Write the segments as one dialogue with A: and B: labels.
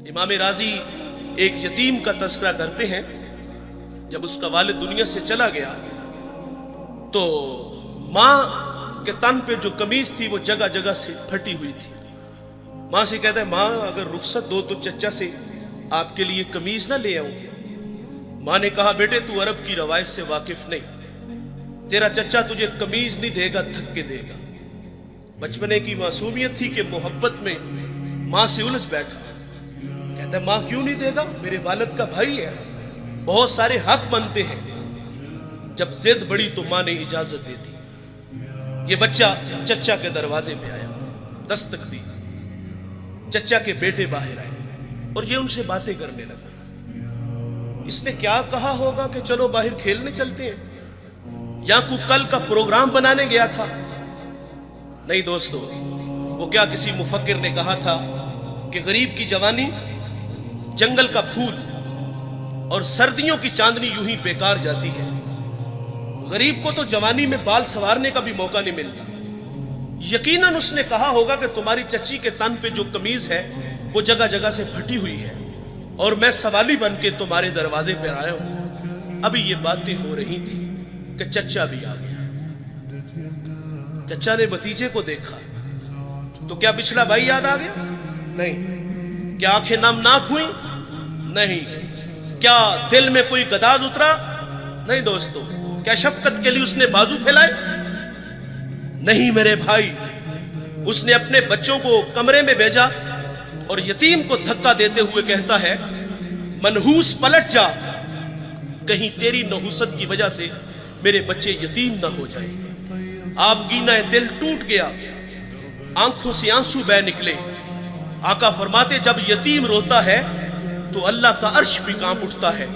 A: امام راضی ایک یتیم کا تذکرہ کرتے ہیں، جب اس کا والد دنیا سے چلا گیا تو ماں کے تن پہ جو قمیض تھی وہ جگہ جگہ سے پھٹی ہوئی تھی۔ ماں سے کہتا ہے ماں اگر رخصت دو تو چچا سے آپ کے لیے قمیض نہ لے آؤں۔ ماں نے کہا بیٹے تو عرب کی روایت سے واقف نہیں، تیرا چچا تجھے قمیض نہیں دے گا، دھکے دے گا۔ بچپنے کی معصومیت تھی کہ محبت میں ماں سے الجھ بیٹھا، کہتا ہے ماں کیوں نہیں دے گا، میرے والد کا بھائی ہے، بہت سارے حق بنتے ہیں۔ جب ضد بڑی تو ماں نے اجازت دے دی۔ یہ بچہ چچا کے دروازے پہ آیا، دستک دی، چچا کے بیٹے باہر آئے اور یہ ان سے باتیں کرنے لگا۔ اس نے کیا کہا ہوگا کہ چلو باہر کھیلنے چلتے ہیں، یا کوئی کل کا پروگرام بنانے گیا تھا؟ نہیں دوستو، وہ کیا کسی مفکر نے کہا تھا کہ غریب کی جوانی جنگل کا پھول اور سردیوں کی چاندنی یوں ہی بیکار جاتی ہے۔ غریب کو تو جوانی میں بال سنوارنے کا بھی موقع نہیں ملتا۔ یقیناً اس نے کہا ہوگا کہ تمہاری چچی کے تن پہ جو قمیض ہے وہ جگہ جگہ سے پھٹی ہوئی ہے اور میں سوالی بن کے تمہارے دروازے پہ آیا ہوں۔ ابھی یہ باتیں ہو رہی تھی کہ چچا بھی آ گیا۔ چچا نے بھتیجے کو دیکھا تو کیا پچھلا بھائی یاد آ گیا؟ نہیں۔ کیا آنکھیں نمناک ہوئیں؟ نہیں۔ کیا دل میں کوئی گداز اترا؟ نہیں دوستو۔ کیا شفقت کے لیے اس نے بازو پھیلائے؟ نہیں میرے بھائی، اس نے اپنے بچوں کو کمرے میں بھیجا اور یتیم کو دھکا دیتے ہوئے کہتا ہے منحوس پلٹ جا، کہیں تیری نحوست کی وجہ سے میرے بچے یتیم نہ ہو جائیں۔ آپ گینا دل ٹوٹ گیا، آنکھوں سے آنسو بہہ نکلے۔ آقا فرماتے جب یتیم روتا ہے تو اللہ کا عرش بھی کانپ اٹھتا ہے۔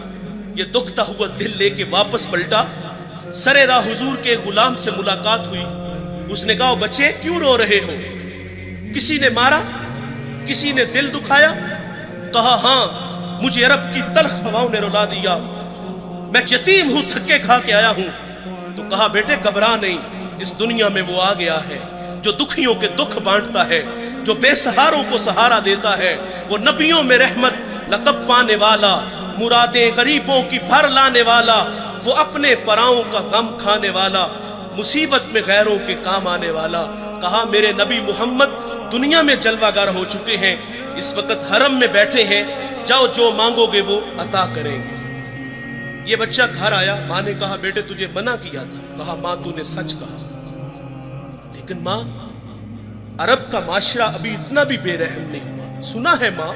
A: یہ دکھتا ہوا دل لے کے واپس پلٹا، سرے راہ حضور کے غلام سے ملاقات ہوئی۔ اس نے کہا بچے کیوں رو رہے ہو؟ کسی نے مارا؟ کسی نے دل دکھایا؟ کہا ہاں، مجھے عرب کی تلخ ہواؤں نے رلا دیا، میں یتیم ہوں، تھکے کھا کے آیا ہوں۔ تو کہا بیٹے گھبرا نہیں، اس دنیا میں وہ آ گیا ہے جو دکھیوں کے دکھ بانٹتا ہے، جو بے سہاروں کو سہارا دیتا ہے، وہ نبیوں میں رحمت لقب پانے والا، مرادیں غریبوں کی بھر لانے والا، وہ اپنے پراؤں کا غم کھانے والا، مصیبت میں غیروں کے کام آنے والا۔ کہا میرے نبی محمد دنیا میں جلوہ گر ہو چکے ہیں، اس وقت حرم میں بیٹھے ہیں، جاؤ جو مانگو گے وہ عطا کریں گے۔ یہ بچہ گھر آیا، ماں نے کہا بیٹے تجھے منع کیا تھا۔ کہا ماں تو نے سچ کہا، لیکن ماں عرب کا معاشرہ ابھی اتنا بھی بے رحم نہیں ہوا۔ سنا ہے ماں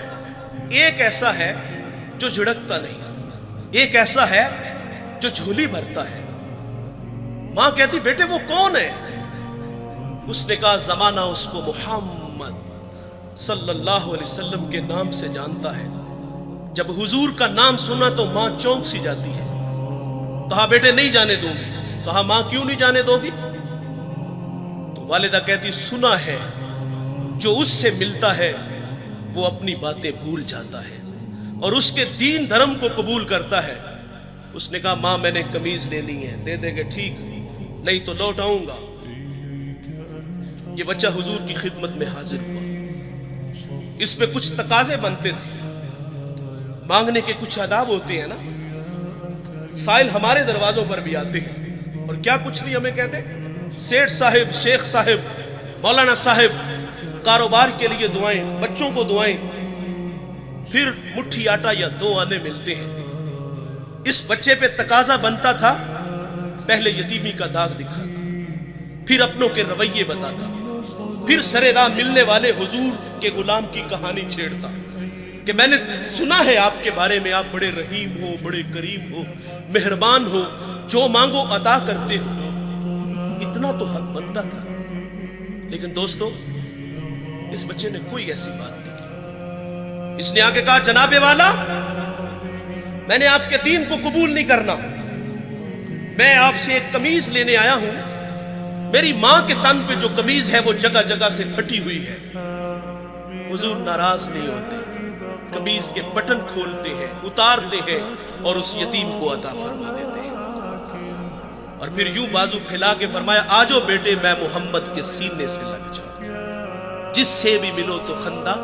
A: ایک ایسا ہے جو جھڑکتا نہیں، ایک ایسا ہے جو جھولی بھرتا ہے۔ ماں کہتی بیٹے وہ کون ہے؟ اس نے کہا زمانہ اس کو محمد صلی اللہ علیہ وسلم کے نام سے جانتا ہے۔ جب حضور کا نام سنا تو ماں چونک سی جاتی ہے۔ کہا بیٹے نہیں جانے دوں گی۔ کہا ماں کیوں نہیں جانے دو گی؟ تو والدہ کہتی سنا ہے جو اس سے ملتا ہے وہ اپنی باتیں بھول جاتا ہے اور اس کے دین دھرم کو قبول کرتا ہے۔ اس نے کہا ماں میں نے قمیض لینی ہے، دے دے گے ٹھیک، نہیں تو لوٹ آؤں گا۔ یہ بچہ حضور کی خدمت میں حاضر ہوا۔ اس پہ کچھ تقاضے بنتے تھے، مانگنے کے کچھ آداب ہوتے ہیں نا۔ سائل ہمارے دروازوں پر بھی آتے ہیں اور کیا کچھ نہیں ہمیں کہتے، سیٹھ صاحب، شیخ صاحب، مولانا صاحب، کاروبار کے لیے دعائیں، بچوں کو دعائیں، پھر مٹھی آٹا یا 2 آنے ملتے ہیں۔ اس بچے پہ تقاضا بنتا تھا پہلے یتیمی کا داغ دکھاتا، پھر اپنوں کے رویے بتاتا، پھر سرے راہ ملنے والے حضور کے غلام کی کہانی چھیڑتا کہ میں نے سنا ہے آپ کے بارے میں، آپ بڑے رحیم ہو، بڑے کریم ہو، مہربان ہو، جو مانگو عطا کرتے ہو۔ اتنا تو حق بنتا تھا، لیکن دوستو اس بچے نے کوئی ایسی بات نہیں کی۔ اس نے آگے کہا جناب والا میں نے آپ کے دین کو قبول نہیں کرنا، میں آپ سے ایک قمیض لینے آیا ہوں، میری ماں کے تن پہ جو قمیض ہے وہ جگہ جگہ سے پھٹی ہوئی ہے۔ حضور ناراض نہیں ہوتے، قمیض کے بٹن کھولتے ہیں، اتارتے ہیں اور اس یتیم کو عطا فرما دیتے ہیں، اور پھر یوں بازو پھیلا کے فرمایا آجو بیٹے میں محمد کے سینے سے لگ جاؤں، جس سے بھی ملو تو خندہ